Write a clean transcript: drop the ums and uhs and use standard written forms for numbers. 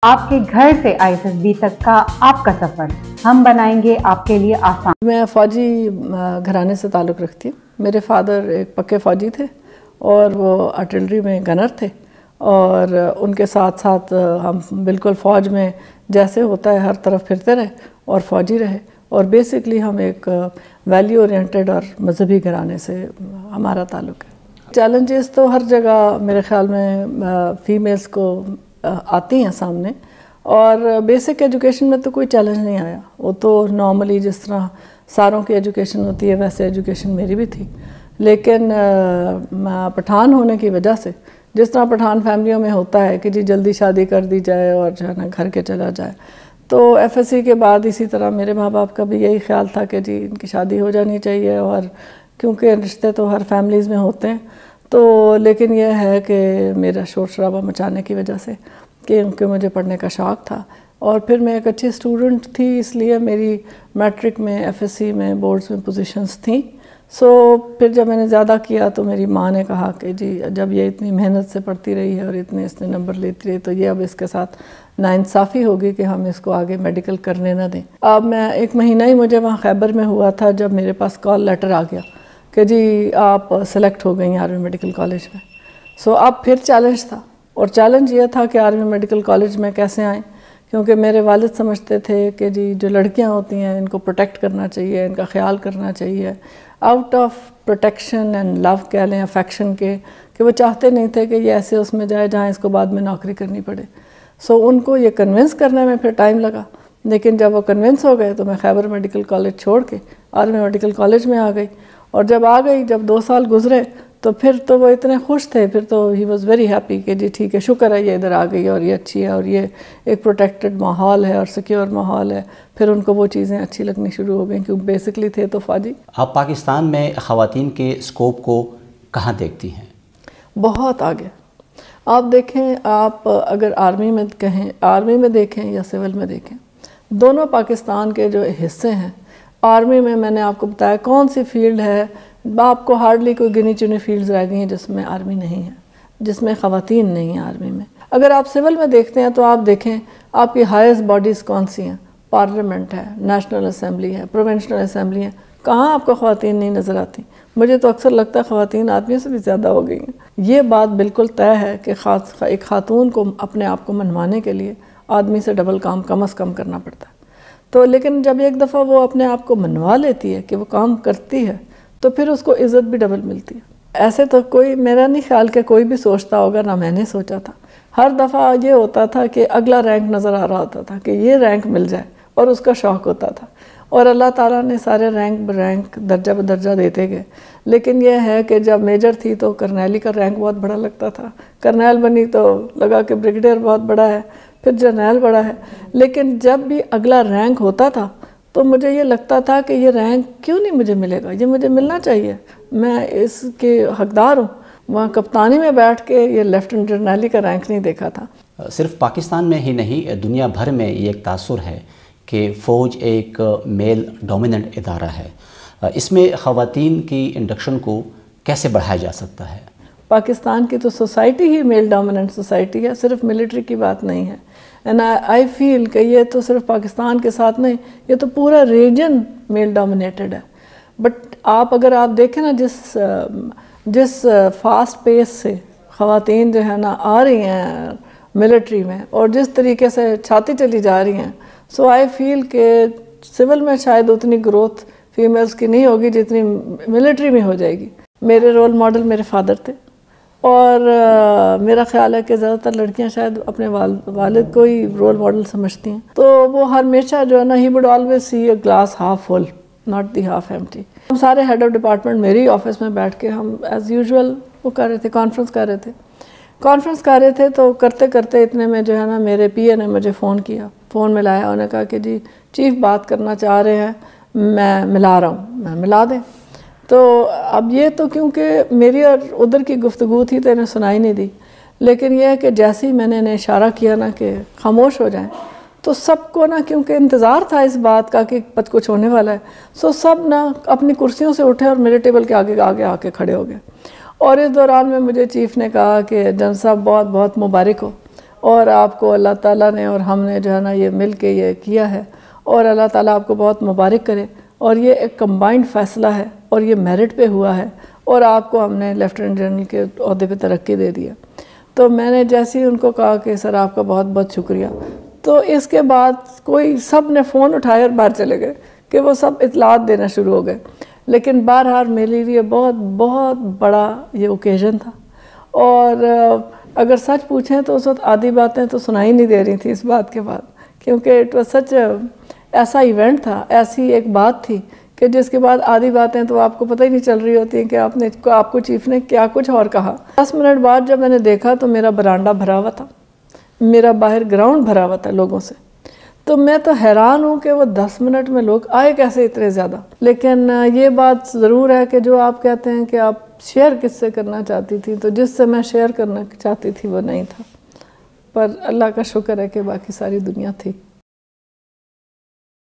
آپ کے گھر سے ISSB تک کا آپ کا سفر ہم بنائیں گے آپ کے لیے آسان۔ میں فوجی گھرانے سے تعلق رکھتی ہوں۔ میرے فادر ایک پکے فوجی تھے اور وہ آرٹلری میں گنر تھے، اور ان کے ساتھ ساتھ ہم بالکل فوج میں جیسے ہوتا ہے ہر طرف پھرتے رہے اور فوجی رہے، اور بیسکلی ہم ایک ویلیو اورینٹڈ اور مذہبی گھرانے سے ہمارا تعلق ہے۔ چیلنجز تو ہر جگہ میرے خیال میں فیمیلز کو آتی ہیں سامنے، اور بیسک ایجوکیشن میں تو کوئی چیلنج نہیں آیا، وہ تو نارملی جس طرح ساروں کی ایجوکیشن ہوتی ہے ویسے ایجوکیشن میری بھی تھی، لیکن پٹھان ہونے کی وجہ سے جس طرح پٹھان فیملیوں میں ہوتا ہے کہ جی جلدی شادی کر دی جائے اور جو ہے نا گھر کے چلا جائے، تو FSC کے بعد اسی طرح میرے ماں باپ کا بھی یہی خیال تھا کہ جی ان کی شادی ہو جانی چاہیے، اور کیونکہ رشتے تو ہر فیملیز میں ہوتے ہیں، تو لیکن یہ ہے کہ میرا شور شرابہ مچانے کی وجہ سے کیونکہ مجھے پڑھنے کا شوق تھا، اور پھر میں ایک اچھی اسٹوڈنٹ تھی، اس لیے میری میٹرک میں FSC میں بورڈز میں پوزیشنز تھیں۔ پھر جب میں نے زیادہ کیا تو میری ماں نے کہا کہ جی جب یہ اتنی محنت سے پڑھتی رہی ہے اور اتنے اس نے نمبر لیتی رہی تو یہ اب اس کے ساتھ ناانصافی ہوگی کہ ہم اس کو آگے میڈیکل کرنے نہ دیں۔ اب میں 1 مہینہ ہی مجھے وہاں خیبر میں ہوا تھا جب میرے پاس کال لیٹر آ گیا کہ جی آپ سلیکٹ ہو گئی ہیں آرمی میڈیکل کالج میں۔ اب پھر چیلنج تھا، اور چیلنج یہ تھا کہ آرمی میڈیکل کالج میں کیسے آئیں، کیونکہ میرے والد سمجھتے تھے کہ جی جو لڑکیاں ہوتی ہیں ان کو پروٹیکٹ کرنا چاہیے، ان کا خیال کرنا چاہیے، آؤٹ آف پروٹیکشن اینڈ لو کہہ لیں، افیکشن کے، کہ وہ چاہتے نہیں تھے کہ یہ ایسے اس میں جائے جہاں اس کو بعد میں نوکری کرنی پڑے۔ ان کو یہ کنونس کرنے میں پھر ٹائم لگا، لیکن جب وہ کنونس ہو گئے تو میں خیبر میڈیکل کالج چھوڑ کے آرمی میڈیکل کالج میں آ گئی، اور جب آ گئی، جب 2 سال گزرے تو پھر تو وہ اتنے خوش تھے، پھر تو ہی واز ویری ہیپی کہ جی ٹھیک ہے، شکر ہے یہ ادھر آ گئی اور یہ اچھی ہے اور یہ ایک پروٹیکٹڈ ماحول ہے اور سیکیور ماحول ہے۔ پھر ان کو وہ چیزیں اچھی لگنی شروع ہو گئیں، کیونکہ بیسکلی تھے تو فوجی۔ آپ پاکستان میں خواتین کے اسکوپ کو کہاں دیکھتی ہیں؟ بہت آگے۔ آپ دیکھیں، آپ اگر آرمی میں کہیں، آرمی میں دیکھیں یا سول میں دیکھیں، دونوں پاکستان کے جو حصے ہیں، آرمی میں نے آپ کو بتایا کون سی فیلڈ ہے، آپ کو ہارڈلی کوئی گنی چنی فیلڈز رہ گئی ہیں جس میں آرمی نہیں ہے، جس میں خواتین نہیں ہیں آرمی میں۔ اگر آپ سول میں دیکھتے ہیں تو آپ دیکھیں آپ کی ہائیسٹ باڈیز کون سی ہیں، پارلیمنٹ ہے، نیشنل اسمبلی ہے، پروونشنل اسمبلی ہے، کہاں آپ کو خواتین نہیں نظر آتی؟ مجھے تو اکثر لگتا ہے خواتین آدمیوں سے بھی زیادہ ہو گئی ہیں۔ یہ بات بالکل طے ہے کہ ایک خاتون کو اپنے آپ کو منوانے کے لیے آدمی سے ڈبل کام کم از کم کرنا پڑتا ہے۔ لیکن جب ایک دفعہ وہ اپنے آپ کو منوا لیتی ہے کہ وہ کام کرتی ہے تو پھر اس کو عزت بھی ڈبل ملتی ہے۔ ایسے تو کوئی، میرا نہیں خیال کہ کوئی بھی سوچتا ہوگا، نہ میں نے سوچا تھا۔ ہر دفعہ یہ ہوتا تھا کہ اگلا رینک نظر آ رہا ہوتا تھا کہ یہ رینک مل جائے، اور اس کا شوق ہوتا تھا، اور اللہ تعالیٰ نے سارے رینک برینک درجہ بدرجہ دیتے گئے۔ لیکن یہ ہے کہ جب میجر تھی تو کرنیلی کا رینک بہت بڑا لگتا تھا، کرنیل بنی تو لگا کہ بریگیڈیئر بہت بڑا ہے، پھر جرنیل بڑا ہے، لیکن جب بھی اگلا رینک ہوتا تھا تو مجھے یہ لگتا تھا کہ یہ رینک کیوں نہیں مجھے ملے گا، یہ مجھے ملنا چاہیے، میں اس کے حقدار ہوں۔ وہاں کپتانی میں بیٹھ کے یہ لیفٹیننٹ جرنیلی کا رینک نہیں دیکھا تھا۔ صرف پاکستان میں ہی نہیں، دنیا بھر میں یہ ایک تاثر ہے کہ فوج ایک میل ڈومیننٹ ادارہ ہے۔ اس میں خواتین کی انڈکشن کو کیسے بڑھایا جا سکتا ہے؟ پاکستان کی تو سوسائٹی ہی میل ڈومیننٹ سوسائٹی ہے، صرف ملٹری کی بات نہیں ہے۔ اینڈ آئی فیل کہ یہ تو صرف پاکستان کے ساتھ نہیں، یہ تو پورا ریجن میل ڈومینیٹڈ ہے۔ بٹ اگر آپ دیکھیں نا جس فاسٹ پیس سے خواتین جو ہے نا آ رہی ہیں ملٹری میں، اور جس طریقے سے چھاتی چلی جا رہی ہیں، آئی فیل کہ سول میں شاید اتنی گروتھ فیمیلز کی نہیں ہوگی جتنی ملٹری میں ہو جائے گی۔ میرے رول ماڈل میرے فادر تھے، اور میرا خیال ہے کہ زیادہ تر لڑکیاں شاید اپنے والد کو ہی رول ماڈل سمجھتی ہیں، تو وہ ہمیشہ جو ہے نا he would always see a glass half full not the half empty. ہم سارے ہیڈ آف ڈپارٹمنٹ میری آفس میں بیٹھ کے ہم ایز یوزول وہ کر رہے تھے، کانفرنس کر رہے تھے تو کرتے کرتے اتنے میں جو ہے نا میرے PA نے مجھے فون کیا، فون ملایا، انہوں نے کہا کہ جی چیف بات کرنا چاہ رہے ہیں، میں ملا رہا ہوں، میں ملا دیں۔ تو اب یہ تو کیونکہ میری اور ادھر کی گفتگو تھی تو انہیں سنائی نہیں دی، لیکن یہ ہے کہ جیسے ہی میں نے انہیں اشارہ کیا نا کہ خاموش ہو جائیں، تو سب کو نا کیونکہ انتظار تھا اس بات کا کہ کچھ ہونے والا ہے، سب نا اپنی کرسیوں سے اٹھے اور میرے ٹیبل کے آگے آ کے کھڑے ہو گئے۔ اور اس دوران میں مجھے چیف نے کہا کہ جنرل صاحب بہت بہت مبارک ہو، اور آپ کو اللہ تعالیٰ نے اور ہم نے جو ہے نا یہ مل کے یہ کیا ہے، اور اللہ تعالیٰ آپ کو بہت مبارک کرے، اور یہ ایک کمبائنڈ فیصلہ ہے اور یہ میرٹ پہ ہوا ہے، اور آپ کو ہم نے لیفٹیننٹ جنرل کے عہدے پہ ترقی دے دیا۔ تو میں نے جیسے ہی ان کو کہا کہ سر آپ کا بہت بہت شکریہ، تو اس کے بعد کوئی سب نے فون اٹھائے اور باہر چلے گئے کہ وہ سب اطلاعات دینا شروع ہو گئے۔ لیکن بہرحال میرے لیے بہت بہت بڑا یہ اوکیزن تھا، اور اگر سچ پوچھیں تو اس وقت آدھی باتیں تو سنائی نہیں دے رہی تھی اس بات کے بعد، کیونکہ اٹ واز سچ ایسا ایونٹ تھا، ایسی ایک بات تھی کہ جس کے بعد آدھی باتیں تو آپ کو پتہ ہی نہیں چل رہی ہوتی ہیں کہ آپ کو چیف نے کیا کچھ اور کہا۔ 10 منٹ بعد جب میں نے دیکھا تو میرا برانڈا بھرا ہوا تھا، میرا باہر گراؤنڈ بھرا ہوا تھا لوگوں سے، تو میں تو حیران ہوں کہ وہ 10 منٹ میں لوگ آئے کیسے اتنے زیادہ۔ لیکن یہ بات ضرور ہے کہ جو آپ کہتے ہیں کہ آپ شیئر کس سے کرنا چاہتی تھی، تو جس سے میں شیئر کرنا چاہتی تھی وہ نہیں تھا، پر اللہ کا شکر ہے کہ باقی ساری دنیا تھی۔